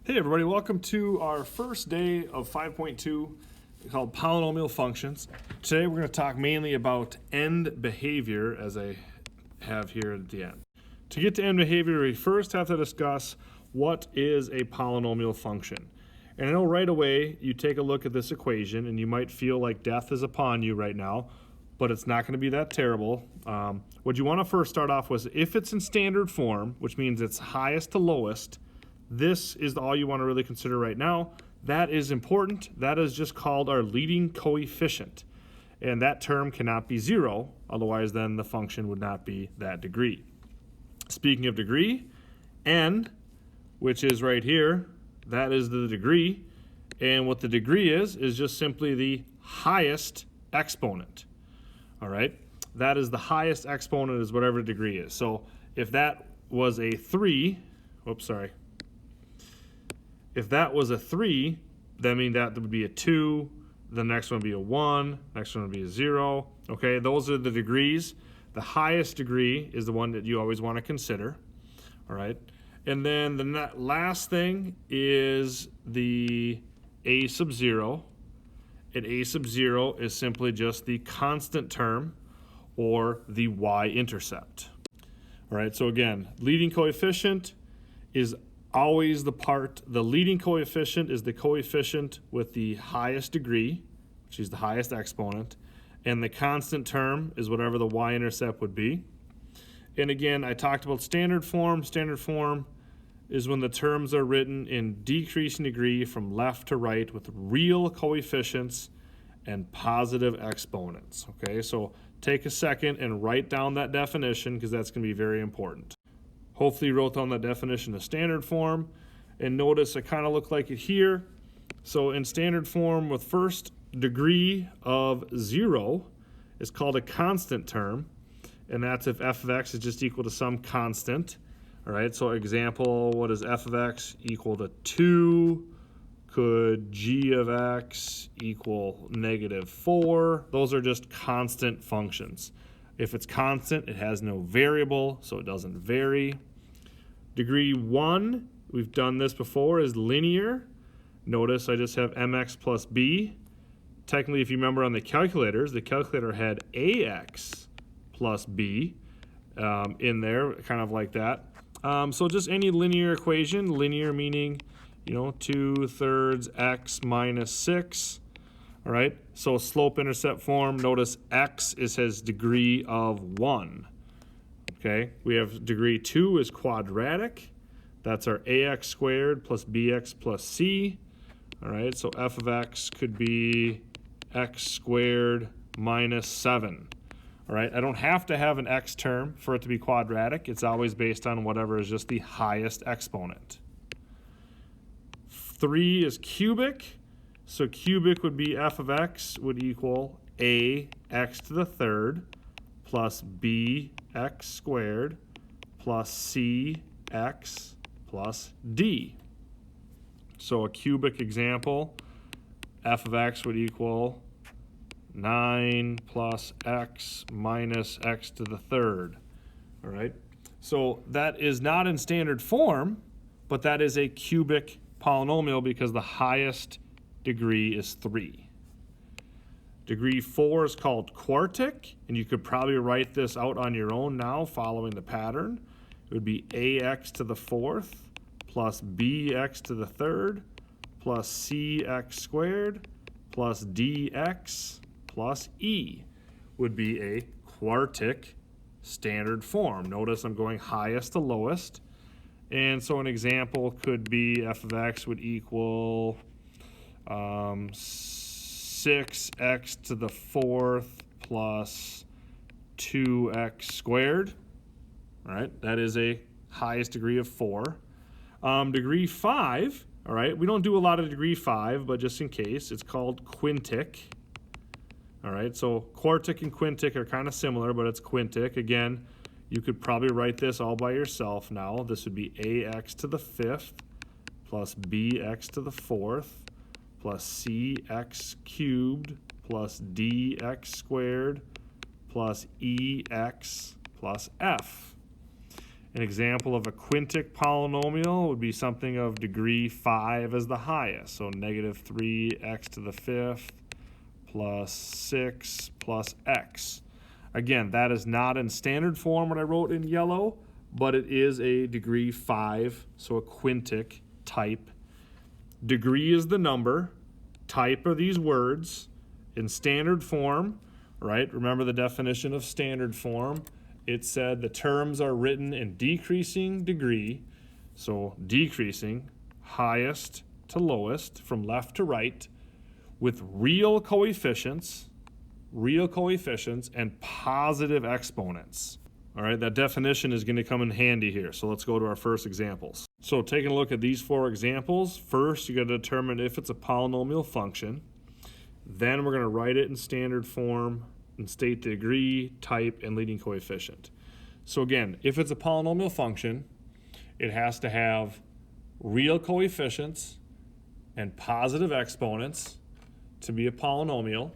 Hey everybody, welcome to our first day of 5.2 called polynomial functions. Today we're going to talk mainly about end behavior as I have here at the end. To get to end behavior, we first have to discuss what is a polynomial function. And I know right away you take a look at this equation and you might feel like death is upon you right now, but it's not going to be that terrible. What you want to first start off with, if it's in standard form, which means it's highest to lowest, this is all you want to really consider right now. That is important. That is just called our leading coefficient. And that term cannot be 0, otherwise then the function would not be that degree. Speaking of degree, n, which is right here, that is the degree. And what the degree is just simply the highest exponent. All right? That is the highest exponent is whatever degree is. So if that was a 3, if that was a 3, that means that would be a 2, the next one would be a 1, next one would be a 0. Okay, those are the degrees. The highest degree is the one that you always want to consider. All right, and then the last thing is the a sub 0. And a sub 0 is simply just the constant term or the y-intercept. All right, so again, leading coefficient is always the leading coefficient is the coefficient with the highest degree, which is the highest exponent, and the constant term is whatever the y-intercept would be. And again, I talked about standard form. Standard form is when the terms are written in decreasing degree from left to right with real coefficients and positive exponents. Okay, so take a second and write down that definition because that's going to be very important. Hopefully you wrote down the definition of standard form, and notice I kind of look like it here. So in standard form with first degree of 0 is called a constant term, and that's if f of x is just equal to some constant. All right, so example, what is f of x equal to 2? Could g of x equal -4? Those are just constant functions. If it's constant, it has no variable, so it doesn't vary. Degree 1, we've done this before, is linear. Notice I just have mx plus b. Technically, if you remember on the calculators, the calculator had ax plus b in there, kind of like that. So just any linear equation, linear meaning, 2/3 x minus 6. All right, so slope-intercept form, notice x is his degree of 1. Okay, we have degree 2 is quadratic. That's our ax squared plus bx plus c. All right, so f of x could be x squared minus 7. All right, I don't have to have an x term for it to be quadratic. It's always based on whatever is just the highest exponent. 3 is cubic. So cubic would be f of x would equal ax to the third plus bx squared plus cx plus d. So a cubic example, f of x would equal 9 plus x minus x to the third. All right, so that is not in standard form, but that is a cubic polynomial because the highest degree is 3. Degree 4 is called quartic, and you could probably write this out on your own now following the pattern. It would be ax to the fourth plus bx to the third plus cx squared plus dx plus e would be a quartic standard form. Notice I'm going highest to lowest. And so an example could be f of x would equal 6x to the fourth plus 2x squared. All right, that is a highest degree of 4. Degree 5, all right, we don't do a lot of degree 5, but just in case, it's called quintic. All right, so quartic and quintic are kind of similar, but it's quintic. Again, you could probably write this all by yourself now. This would be ax to the fifth plus bx to the fourth plus cx cubed plus dx squared plus ex plus f. An example of a quintic polynomial would be something of degree 5 as the highest. So negative 3x to the 5th plus 6 plus x. Again, that is not in standard form what I wrote in yellow, but it is a degree 5, so a quintic type. Degree is the number, type are these words. In standard form, right? Remember the definition of standard form. It said the terms are written in decreasing degree, so decreasing, highest to lowest, from left to right, with real coefficients and positive exponents. All right, that definition is going to come in handy here. So let's go to our first examples. So taking a look at these 4 examples, first you got to determine if it's a polynomial function. Then we're going to write it in standard form and state the degree, type, and leading coefficient. So again, if it's a polynomial function, it has to have real coefficients and positive exponents to be a polynomial.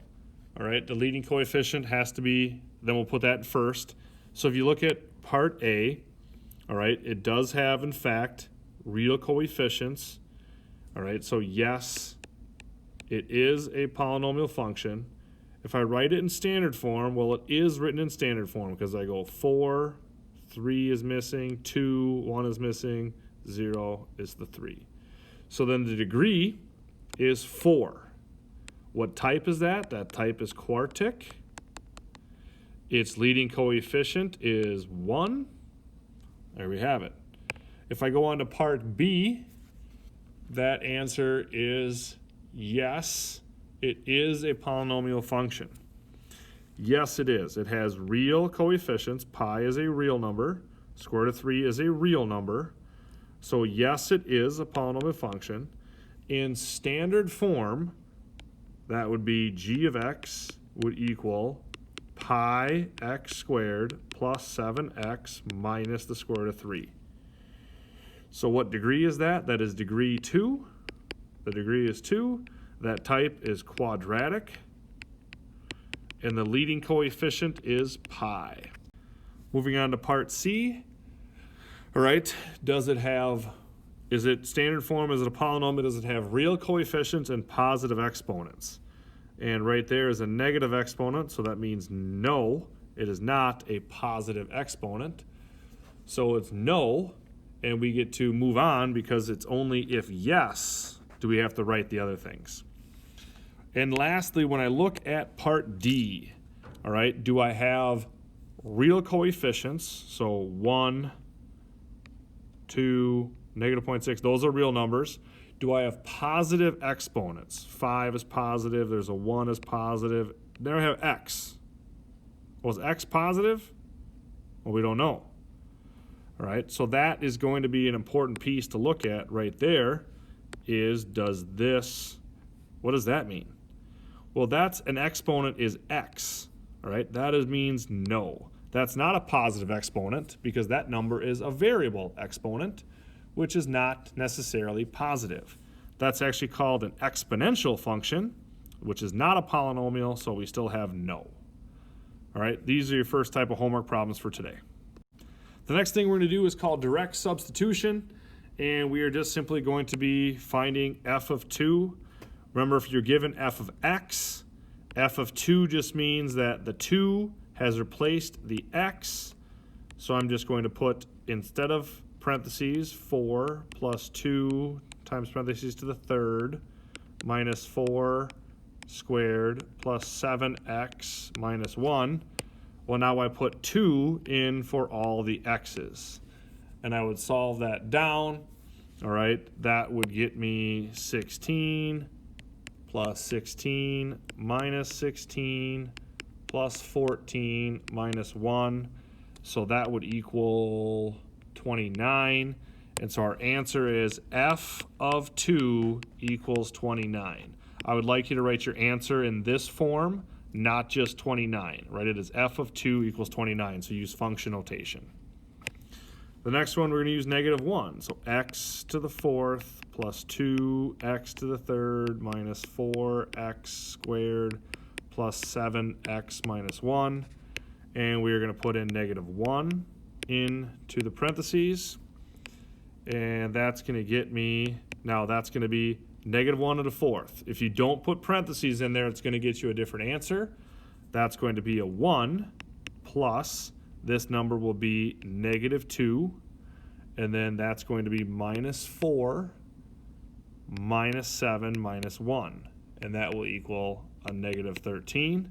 All right, the leading coefficient has to be, then we'll put that first. So if you look at part A, all right, it does have, in fact, real coefficients. All right, so yes, it is a polynomial function. If I write it in standard form, well, it is written in standard form because I go 4, 3 is missing, 2, 1 is missing, 0 is the 3. So then the degree is 4. What type is that? That type is quartic. Its leading coefficient is 1. There we have it. If I go on to part B, that answer is yes, it is a polynomial function. Yes, it is. It has real coefficients. Pi is a real number. Square root of 3 is a real number. So yes, it is a polynomial function. In standard form, that would be g of x would equal pi x squared plus 7x minus the square root of 3. So what degree is that? That is degree 2. The degree is 2. That type is quadratic. And the leading coefficient is pi. Moving on to part C. All right, does it have, is it standard form? Is it a polynomial? Does it have real coefficients and positive exponents? And right there is a negative exponent, so that means no, it is not a positive exponent. So it's no, and we get to move on because it's only if yes do we have to write the other things. And lastly, when I look at part D, all right, do I have real coefficients? So 1, 2, negative 0.6, those are real numbers. Do I have positive exponents? 5 is positive, there's a 1 is positive. Then I have x. Was x positive? Well, we don't know. All right, so that is going to be an important piece to look at right there is, does this, what does that mean? Well, that's an exponent is x, all right? That means no. That's not a positive exponent because that number is a variable exponent, which is not necessarily positive. That's actually called an exponential function, which is not a polynomial, so we still have no. All right, these are your first type of homework problems for today. The next thing we're going to do is called direct substitution, and we are just simply going to be finding f of 2. Remember, if you're given f of x, f of 2 just means that the 2 has replaced the x, so I'm just going to put, instead of parentheses, 4 plus 2 times parentheses to the third minus 4 squared plus 7x minus 1. Well, now I put 2 in for all the x's. And I would solve that down. All right, that would get me 16 plus 16 minus 16 plus 14 minus 1. So that would equal 29. And so our answer is f of 2 equals 29. I would like you to write your answer in this form, not just 29, right? It is f of 2 equals 29, so use function notation. The next one, we're going to use negative 1. So x to the 4th plus 2x to the 3rd minus 4x squared plus 7x minus 1. And we are going to put in negative 1 into the parentheses, and that's going to get me, now that's going to be -1 to the 4th. If you don't put parentheses in there, it's going to get you a different answer. That's going to be a 1 plus, this number will be -2, and then that's going to be -4 minus 7 minus 1, and that will equal a -13.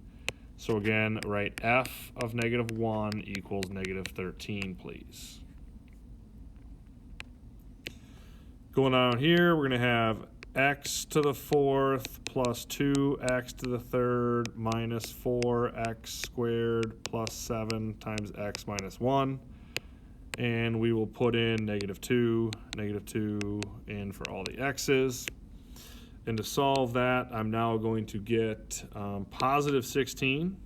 So again, write f of -1 equals -13, please. Going down here, we're going to have x to the 4th plus 2x to the 3rd minus 4x squared plus 7 times x minus 1. And we will put in -2 in for all the x's. And to solve that, I'm now going to get positive 16.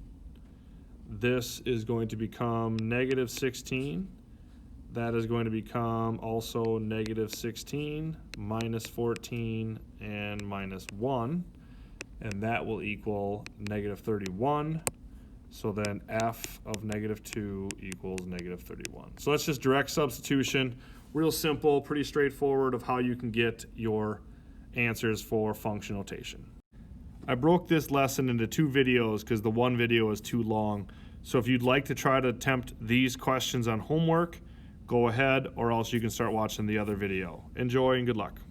This is going to become -16. That is going to become also -16, minus 14, and minus 1. And that will equal -31. So then f of -2 equals -31. So that's just direct substitution. Real simple, pretty straightforward of how you can get your answers for function notation. I broke this lesson into 2 videos because the one video is too long. So if you'd like to try to attempt these questions on homework, go ahead, or else you can start watching the other video. Enjoy and good luck.